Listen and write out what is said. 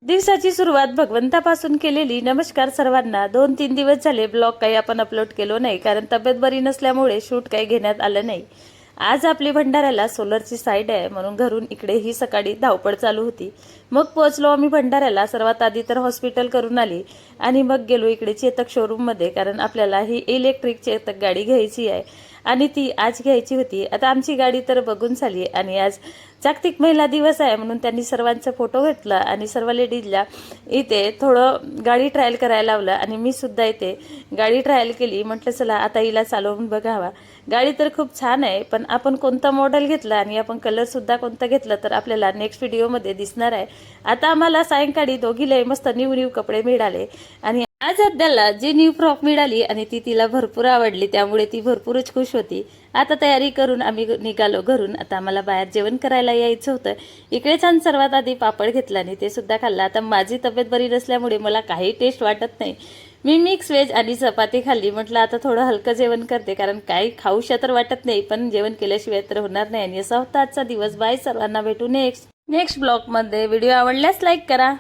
दिवसाची सुरुवात भगवंतापासून केलेली। नमस्कार सर्वांना। 2-3 दिवस झाले ब्लॉग काही आपण अपलोड केलो नाही, कारण तब्येत बरी नसल्यामुळे शूट काही घेण्यात आलं नाही। आज आपली भंडाऱ्याला सोलरची साईड आहे, म्हणून घरून इकडे ही सकाळी धावपळ चालू होती। मग पोहोचलो आम्ही भंडाऱ्याला। सर्वात आधी तर हॉस्पिटल करून आली आणि मग गेलो इकडे चेतक शोरूम मध्ये, कारण आपल्याला ही इलेक्ट्रिक चेतक गाडी घ्यायची आहे आणि ती आज घ्यायची होती। आता आमची गाडी तर बघून झाली आणि आज जागतिक महिला दिवस आहे, म्हणून त्यांनी सर्वांचा फोटो घेतला आणि सर्व लेडीजला इथे थोडं गाडी ट्रायल करायला लावलं आणि मी सुद्धा इथे गाडी ट्रायल केली। म्हटलं चला आता हिला चालवून बघावा। गाडी तर खूप छान आहे, पण आपण कोणता मॉडेल घेतला आणि आपण कलर सुद्धा कोणता घेतला तर आपल्याला नेक्स्ट व्हिडिओमध्ये दिसणार आहे। आता आम्हाला सायंकाळी दोघीला मस्त न्यू कपडे मिळाले आणि आज अद्याला जी न्यू फ्रॉक मिळाली आणि ती तिला भरपूर आवडली, त्यामुळे ती भरपूरच खुश होती। आता तयारी करून आम्ही निघालो घरून। आता आम्हाला बाहेर जेवण करायला यायचं होतं। इकडे छान सर्वात आधी पापड घेतला आणि ते सुद्धा खाल्ला। आता माझी तब्येत बरी नसल्यामुळे मला काही टेस्ट वाटत नाही। मी मिक्स व्हेज आणि चपाती खाल्ली। म्हटलं आता थोडं हलकं जेवण करते, कारण काही खाऊशा तर वाटत नाही, पण जेवण केल्याशिवाय तर होणार नाही। आणि असा होता आजचा दिवस। बाय सर्वांना, भेटू नेक्स्ट ब्लॉग मध्ये। व्हिडिओ आवडल्यास लाईक करा।